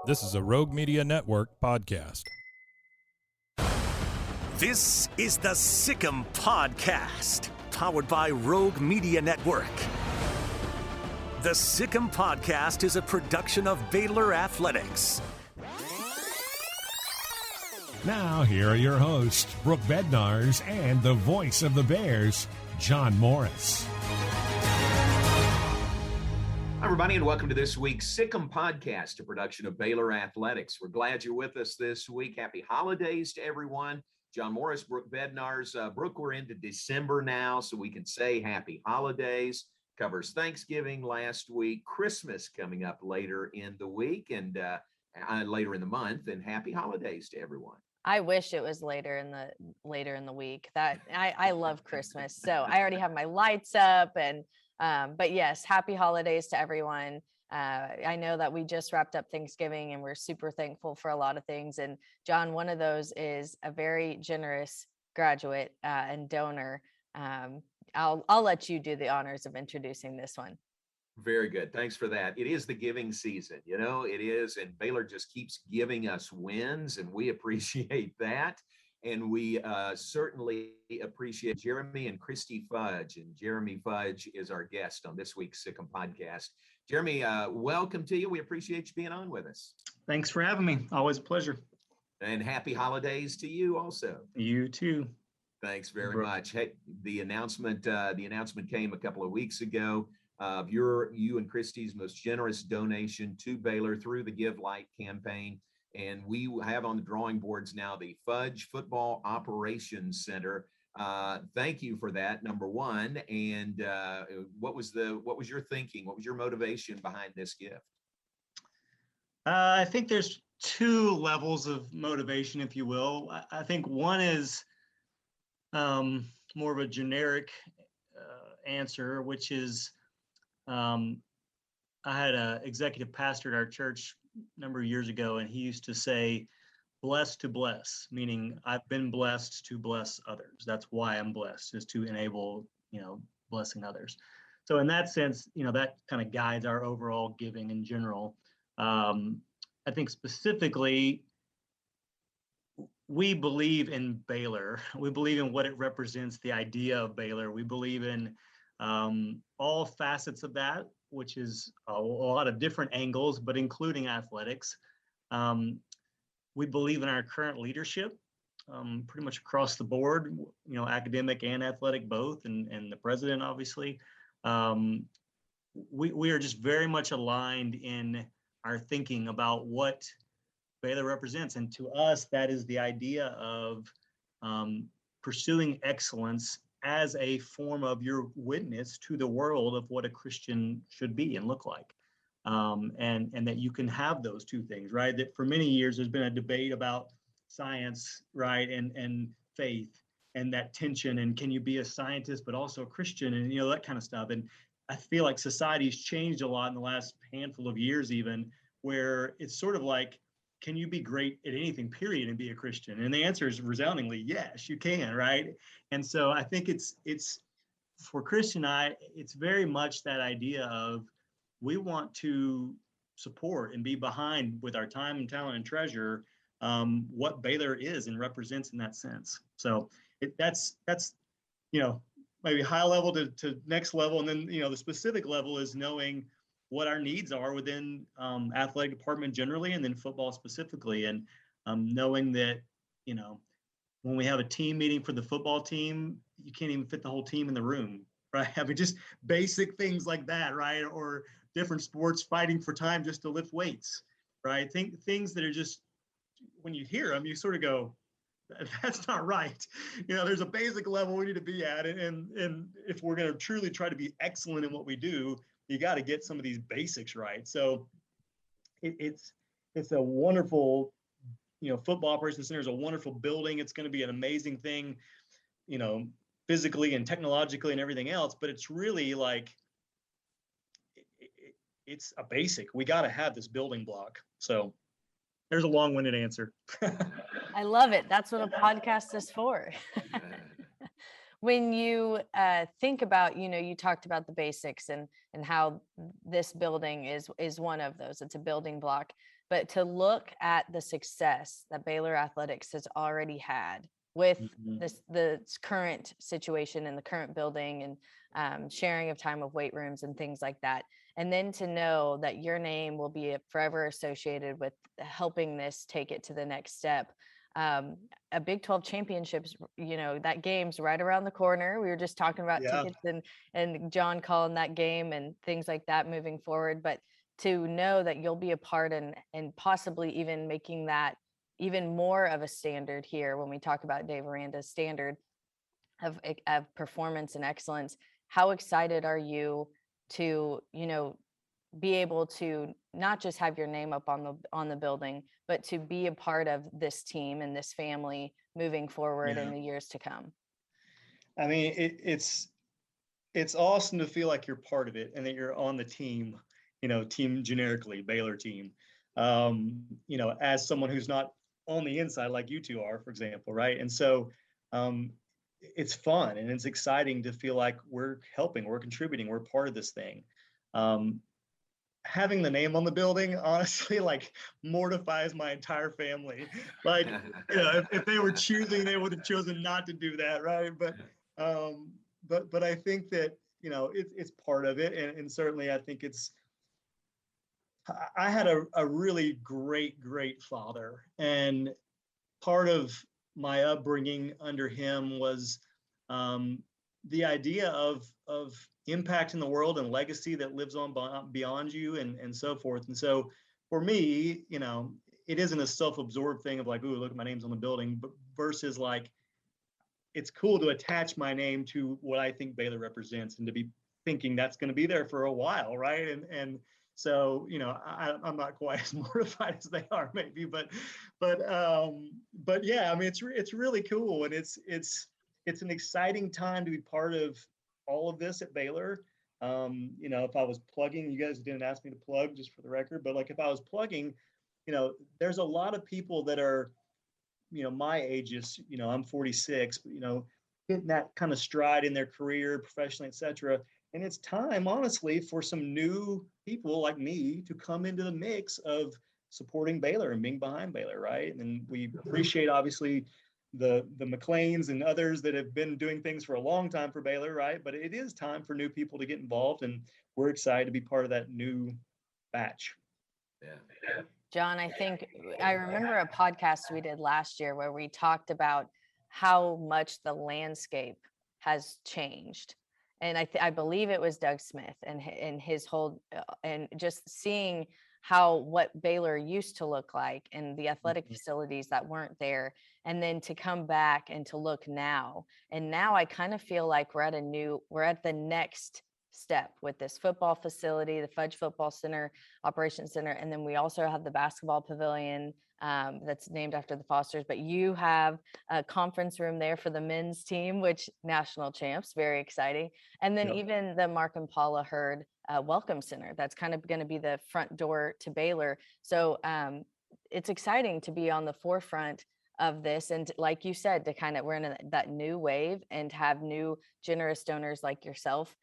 This is a Rogue Media Network podcast. This is the Sick'em Podcast, powered by Rogue Media Network. The Sick'em Podcast is a production of Baylor Athletics. Now, here are your hosts, Brooke Bednarz and the voice of the Bears, John Morris. Hi, everybody, and welcome to this week's Sick'em Podcast, a production of Baylor Athletics. We're glad you're with us this week. Happy holidays to everyone. John Morris, Brooke Bednarz. Brooke, we're into December now, so we can say happy holidays. Covers Thanksgiving last week, Christmas coming up later in the week and later in the month, and happy holidays to everyone. I wish it was later in the week. That I love Christmas, so I already have my lights up and. But yes, happy holidays to everyone. I know that we just wrapped up Thanksgiving and we're super thankful for a lot of things. And John, one of those is a very generous graduate and donor. I'll let you do the honors of introducing this one. Very good. Thanks for that. It is the giving season, it is. And Baylor just keeps giving us wins, and we appreciate that. And we certainly appreciate Jeremy and Christy Fudge. And Jeremy Fudge is our guest on this week's Sick'em Podcast. Jeremy, welcome to you. We appreciate you being on with us. Thanks for having me. Always a pleasure. And happy holidays to you also. You too. Thanks very much. Hey, the announcement came a couple of weeks ago of you and Christy's most generous donation to Baylor through the Give Light campaign. And we have on the drawing boards now the Fudge Football Operations Center. Thank you for that, number one. And what was your thinking? What was your motivation behind this gift? I think there's two levels of motivation, if you will. I think one is more of a generic answer, which is I had an executive pastor at our church a number of years ago, and he used to say, blessed to bless, meaning I've been blessed to bless others. That's why I'm blessed, is to enable, blessing others. So in that sense, that kind of guides our overall giving in general. I think specifically, we believe in Baylor. We believe in what it represents, the idea of Baylor. We believe in all facets of that, which is a lot of different angles, but including athletics. We believe in our current leadership, pretty much across the board, academic and athletic both, and the president, obviously. We are just very much aligned in our thinking about what Baylor represents. And to us, that is the idea of pursuing excellence as a form of your witness to the world of what a Christian should be and look like. And that you can have those two things, right? That for many years, there's been a debate about science, right? And faith and that tension, and can you be a scientist, but also a Christian, and, that kind of stuff. And I feel like society's changed a lot in the last handful of years, even, where it's sort of like, can you be great at anything, period, and be a Christian? And the answer is resoundingly, yes, you can, right? And so I think it's for Chris and I, it's very much that idea of we want to support and be behind with our time and talent and treasure what Baylor is and represents in that sense. So that's maybe high level to next level, and then the specific level is knowing what our needs are within athletic department generally, and then football specifically. And knowing that, when we have a team meeting for the football team, you can't even fit the whole team in the room, right? I mean, just basic things like that, right? Or different sports fighting for time just to lift weights, right? Things that are just, when you hear them, you sort of go, that's not right. There's a basic level we need to be at. And if we're going to truly try to be excellent in what we do, you got to get some of these basics right. So it's a wonderful, football operations center is a wonderful building. It's going to be an amazing thing, physically and technologically and everything else. But it's really like, it's a basic. We got to have this building block. So there's a long-winded answer. I love it. That's what a podcast is for. When you think about, you talked about the basics and how this building is one of those. It's a building block, but to look at the success that Baylor Athletics has already had with the current situation in the current building and sharing of time of weight rooms and things like that, and then to know that your name will be forever associated with helping this take it to the next step. A Big 12 championships, that game's right around the corner. We were just talking about tickets and John calling that game and things like that moving forward. But to know that you'll be a part and possibly even making that even more of a standard here when we talk about Dave Aranda's standard of performance and excellence, how excited are you to, be able to not just have your name up on the building, but to be a part of this team and this family moving forward in the years to come? I mean, it's awesome to feel like you're part of it and that you're on the team, team generically, Baylor team. As someone who's not on the inside like you two are, for example, right? And so it's fun and it's exciting to feel like we're helping, we're contributing, we're part of this thing. Having the name on the building, honestly, like mortifies my entire family. Like, if they were choosing, they would have chosen not to do that, right? But I think that it's part of it, and certainly I think I had a really great father, and part of my upbringing under him was the idea of impact in the world and legacy that lives on beyond you and so forth. And so for me, it isn't a self-absorbed thing of like, ooh, look, my name's on the building, but versus like, it's cool to attach my name to what I think Baylor represents and to be thinking that's going to be there for a while, right? And so, I'm not quite as mortified as they are, maybe, but yeah, I mean, it's really cool, and it's an exciting time to be part of all of this at Baylor. If I was plugging, you guys didn't ask me to plug, just for the record, but like if I was plugging, there's a lot of people that are, my ages, I'm 46, but, hitting that kind of stride in their career, professionally, et cetera. And it's time, honestly, for some new people like me to come into the mix of supporting Baylor and being behind Baylor, right? And we appreciate, obviously, the McLeans and others that have been doing things for a long time for Baylor, right? But it is time for new people to get involved, and we're excited to be part of that new batch. Yeah. John, I remember a podcast we did last year where we talked about how much the landscape has changed. And I believe it was Doug Smith and his whole, and just seeing what Baylor used to look like and the athletic facilities that weren't there, and then to come back and to look now. And now I kind of feel like we're at the next step with this football facility, the Fudge Football Center, Operations Center, and then we also have the basketball pavilion that's named after the Fosters. But you have a conference room there for the men's team, which national champs, very exciting. And then even the Mark and Paula Hurd Welcome Center, that's kind of going to be the front door to Baylor. So it's exciting to be on the forefront of this, and like you said, to kind of, we're in that new wave and have new generous donors like yourself,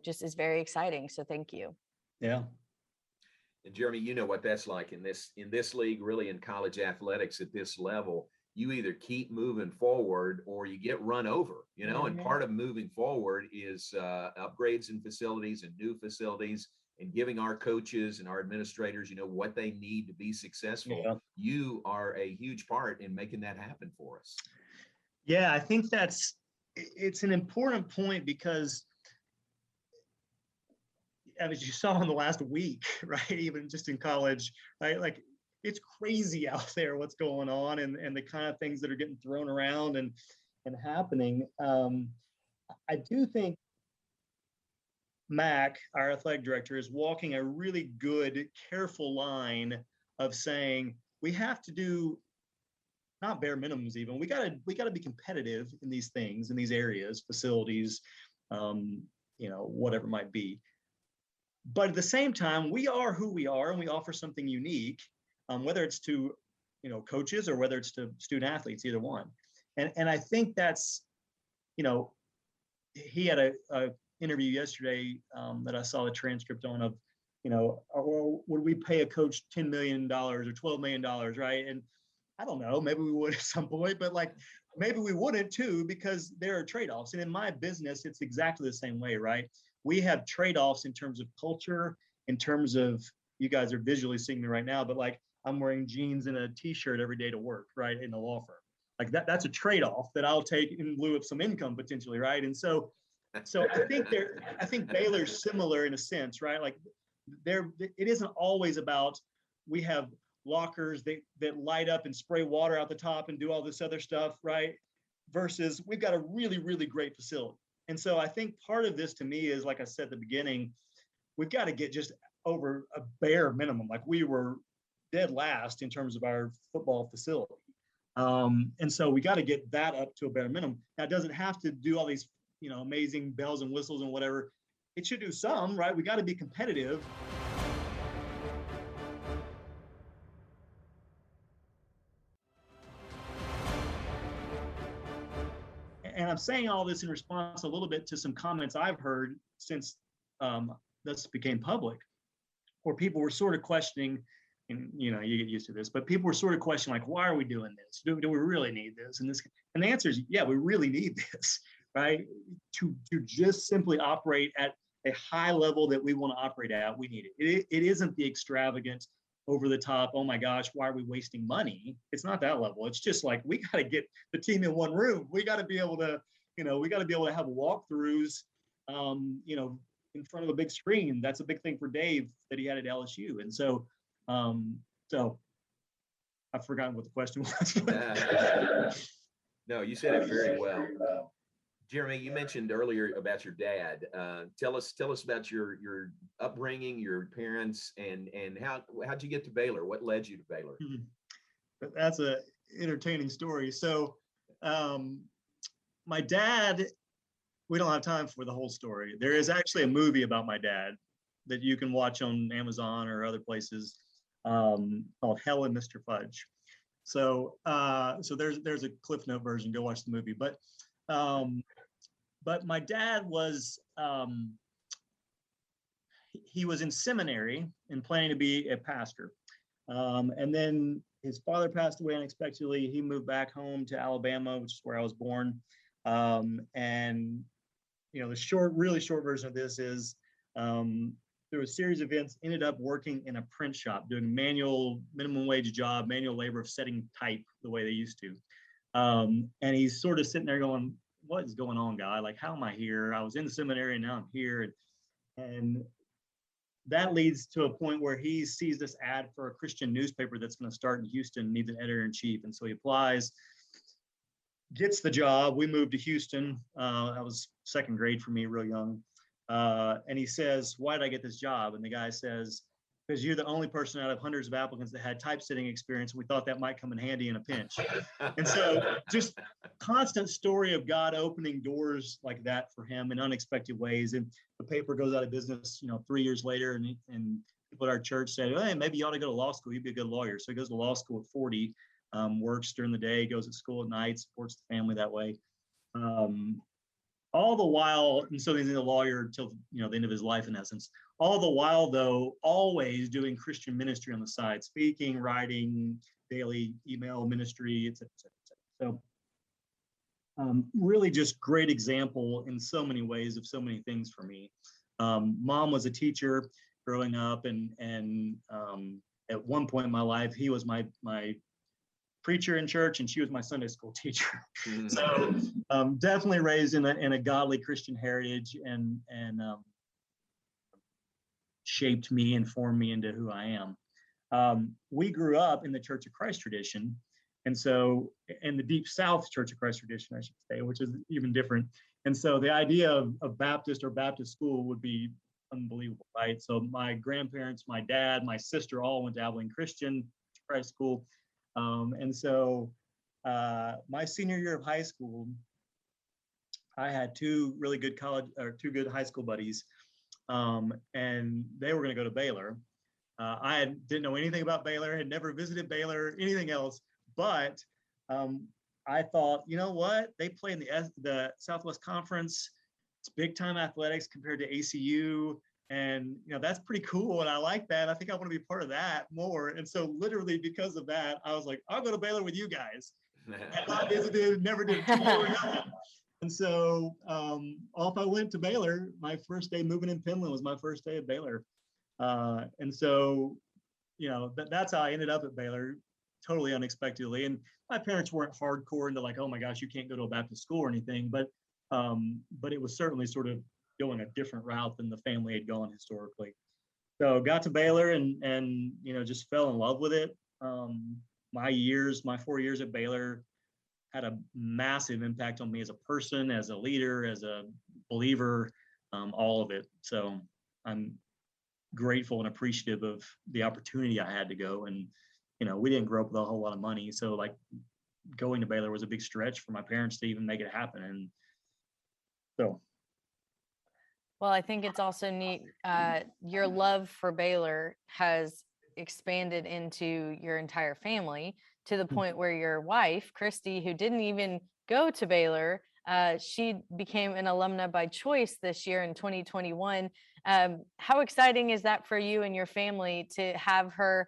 just is very exciting. So thank you. Yeah. And Jeremy, you know what that's like in this league, really in college athletics at this level. You either keep moving forward or you get run over, and part of moving forward is upgrades in facilities and new facilities, and giving our coaches and our administrators, what they need to be successful. Yeah. You are a huge part in making that happen for us. Yeah, I think it's an important point, because as you saw in the last week, right, even just in college, right, like it's crazy out there what's going on, and the kind of things that are getting thrown around and happening. I do think Mac, our athletic director, is walking a really good, careful line of saying we have to do not bare minimums even. We gotta be competitive in these things, in these areas, facilities, whatever it might be. But at the same time, we are who we are, and we offer something unique, whether it's to coaches or whether it's to student athletes, either one. And I think that's you know, he had a interview yesterday that I saw the transcript on of, well, would we pay a coach $10 million or $12 million, right? And I don't know, maybe we would at some point, but like maybe we wouldn't too, because there are trade-offs. And in my business, it's exactly the same way, right? We have trade-offs in terms of culture, in terms of, you guys are visually seeing me right now, but like I'm wearing jeans and a t-shirt every day to work, right? In a law firm. Like that's a trade-off that I'll take in lieu of some income potentially, right? And so I think Baylor's similar in a sense, right? Like it isn't always about, we have lockers that light up and spray water out the top and do all this other stuff, right? Versus we've got a really, really great facility. And so I think part of this to me is, like I said at the beginning, we've got to get just over a bare minimum. Like we were dead last in terms of our football facility. And so we got to get that up to a bare minimum. Now, it doesn't have to do all these, amazing bells and whistles and whatever. It should do some, right? We got to be competitive. And I'm saying all this in response a little bit to some comments I've heard since this became public, where people were sort of questioning, and you get used to this, but people were sort of questioning, like, why are we doing this? Do we really need this? And the answer is, yeah, we really need this, right? To just simply operate at a high level that we want to operate at, we need it. It isn't the extravagant, over the top, oh my gosh, why are we wasting money? It's not that level. It's just like, we got to get the team in one room. We got to be able to, we got to be able to have walkthroughs, in front of a big screen. That's a big thing for Dave that he had at LSU. And so I've forgotten what the question was. No, you said it very well. Jeremy, you mentioned earlier about your dad. Tell us about your upbringing, your parents, and how'd you get to Baylor? What led you to Baylor? That's a entertaining story. So, my dad, we don't have time for the whole story. There is actually a movie about my dad that you can watch on Amazon or other places, called Hell and Mr. Fudge. So there's a Cliff Note version. Go watch the movie. But my dad was, he was in seminary and planning to be a pastor. And then his father passed away unexpectedly. He moved back home to Alabama, which is where I was born. And, the really short version of this is, through a series of events, ended up working in a print shop, doing a manual minimum wage job, manual labor of setting type the way they used to. And he's sort of sitting there going, what is going on, guy? Like, how am I here? I was in the seminary and now I'm here. And that leads to a point where he sees this ad for a Christian newspaper that's going to start in Houston, needs an editor-in-chief. And so he applies, gets the job. We moved to Houston. That was second grade for me, real young. And he says, why did I get this job? And the guy says, because you're the only person out of hundreds of applicants that had typesetting experience. We thought that might come in handy in a pinch. And so just constant story of God opening doors like that for him in unexpected ways. And the paper goes out of business, 3 years later. And people at our church say, hey, maybe you ought to go to law school. You'd be a good lawyer. So he goes to law school at 40, works during the day, goes to school at night, supports the family that way. All the while, and so he's a lawyer until the end of his life, in essence. All the while, though, always doing Christian ministry on the side, speaking, writing, daily email ministry, et cetera, et cetera, et cetera. So really just great example in so many ways of so many things for me. Mom was a teacher growing up, and at one point in my life, he was my preacher in church, and she was my Sunday school teacher. Mm-hmm. So definitely raised in a godly Christian heritage, and shaped me and formed me into who I am. We grew up in the Church of Christ tradition, and so in the Deep South Church of Christ tradition, I should say, which is even different. And so the idea of Baptist or Baptist school would be unbelievable, right? So my grandparents, my dad, my sister all went to Abilene Christian Christ school. And so my senior year of high school, I had two good high school buddies, and they were going to go to Baylor. I didn't know anything about Baylor, had never visited Baylor, anything else, but I thought, you know what? They play in the Southwest Conference. It's big time athletics compared to ACU. And, that's pretty cool. And I like that. I think I want to be part of that more. And so literally because of that, I was like, I'll go to Baylor with you guys. And I visited, never did a tour, nothing. And so off I went to Baylor. My first day moving in Penland was my first day at Baylor. And so, that's how I ended up at Baylor, totally unexpectedly. And my parents weren't hardcore into like, oh my gosh, you can't go to a Baptist school or anything. But it was certainly sort of going a different route than the family had gone historically. So got to Baylor and just fell in love with it. My 4 years at Baylor had a massive impact on me as a person, as a leader, as a believer, all of it. So I'm grateful and appreciative of the opportunity I had to go. And, we didn't grow up with a whole lot of money. So like going to Baylor was a big stretch for my parents to even make it happen. And so. Well, I think it's also neat. Your love for Baylor has expanded into your entire family to the point where your wife, Christy, who didn't even go to Baylor, she became an alumna by choice this year in 2021. How exciting is that for you and your family to have her,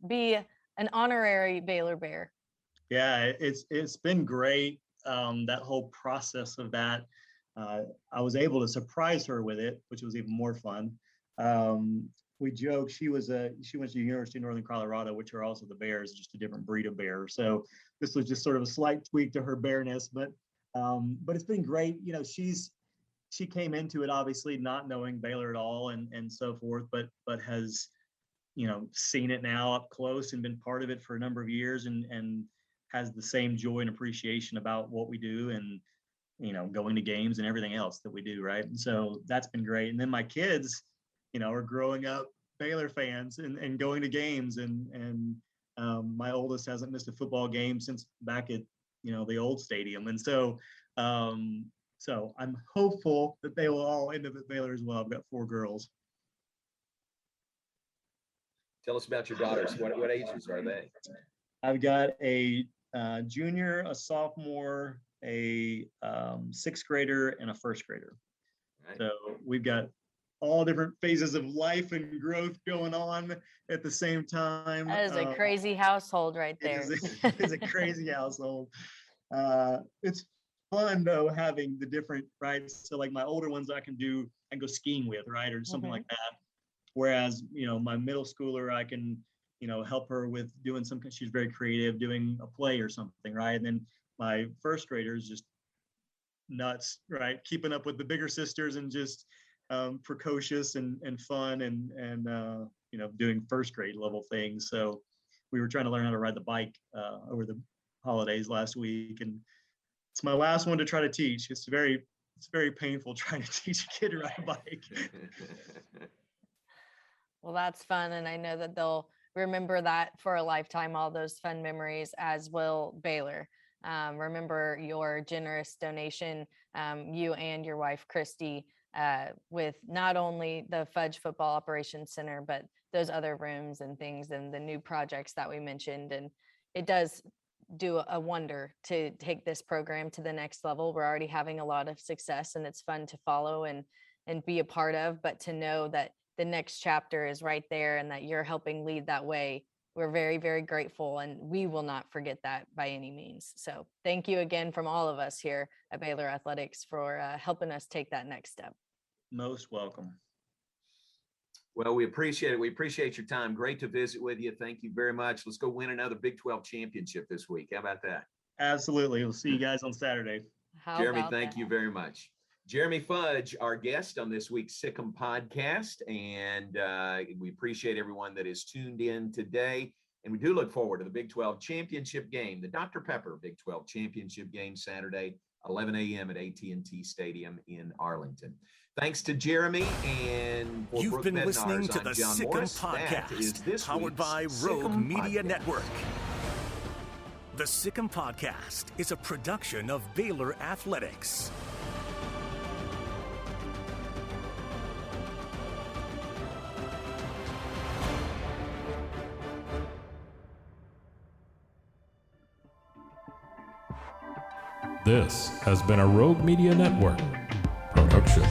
be an honorary Baylor Bear? Yeah, it's been great. That whole process of that. I was able to surprise her with it, which was even more fun. We joked she went to the University of Northern Colorado, which are also the Bears, just a different breed of bear. So this was just sort of a slight tweak to her bearness, but it's been great. She came into it obviously not knowing Baylor at all and so forth, but has seen it now up close and been part of it for a number of years and has the same joy and appreciation about what we do and going to games and everything else that we do, right? And so that's been great. And then my kids are growing up Baylor fans and going to games and my oldest hasn't missed a football game since back at the old stadium. And so I'm hopeful that they will all end up at Baylor as well. I've got 4 girls. Tell us about your daughters. What ages are they? I've got a junior, a sophomore, a 6th grader, and a 1st grader. Right. So we've got all different phases of life and growth going on at the same time. That is a crazy household right there. It's a crazy household. It's fun though, having the different, right? So like my older ones I can go skiing with, right? Or something like that. Whereas, my middle schooler, I can, help her with doing she's very creative, doing a play or something, right? And then my 1st grader is just nuts, right? Keeping up with the bigger sisters and just precocious and fun and doing 1st grade level things. So we were trying to learn how to ride the bike over the holidays last week, and it's my last one to try to teach. It's very painful trying to teach a kid to ride a bike. Well, that's fun, and I know that they'll remember that for a lifetime, all those fun memories, as will Baylor. Remember your generous donation, you and your wife, Christy, with not only the Fudge Football Operations Center, but those other rooms and things and the new projects that we mentioned. And it does do a wonder to take this program to the next level. We're already having a lot of success and it's fun to follow and be a part of, but to know that the next chapter is right there and that you're helping lead that way. We're very, very grateful, and we will not forget that by any means. So thank you again from all of us here at Baylor Athletics for helping us take that next step. Most welcome. Well, we appreciate it. We appreciate your time. Great to visit with you. Thank you very much. Let's go win another Big 12 championship this week. How about that? Absolutely. We'll see you guys on Saturday. Jeremy, thank you very much. Jeremy Fudge, our guest on this week's Sikkim podcast, and we appreciate everyone that is tuned in today. And we do look forward to the Big 12 championship game, the Dr. Pepper Big 12 championship game, Saturday, 11 a.m. at AT&T Stadium in Arlington. Thanks to Jeremy and for You've Brooke been Bednarz, listening to the Sikkim Morris. Podcast, powered by Rogue Sikkim Media Podcast. Network. The Sikkim Podcast is a production of Baylor Athletics. This has been a Rogue Media Network production.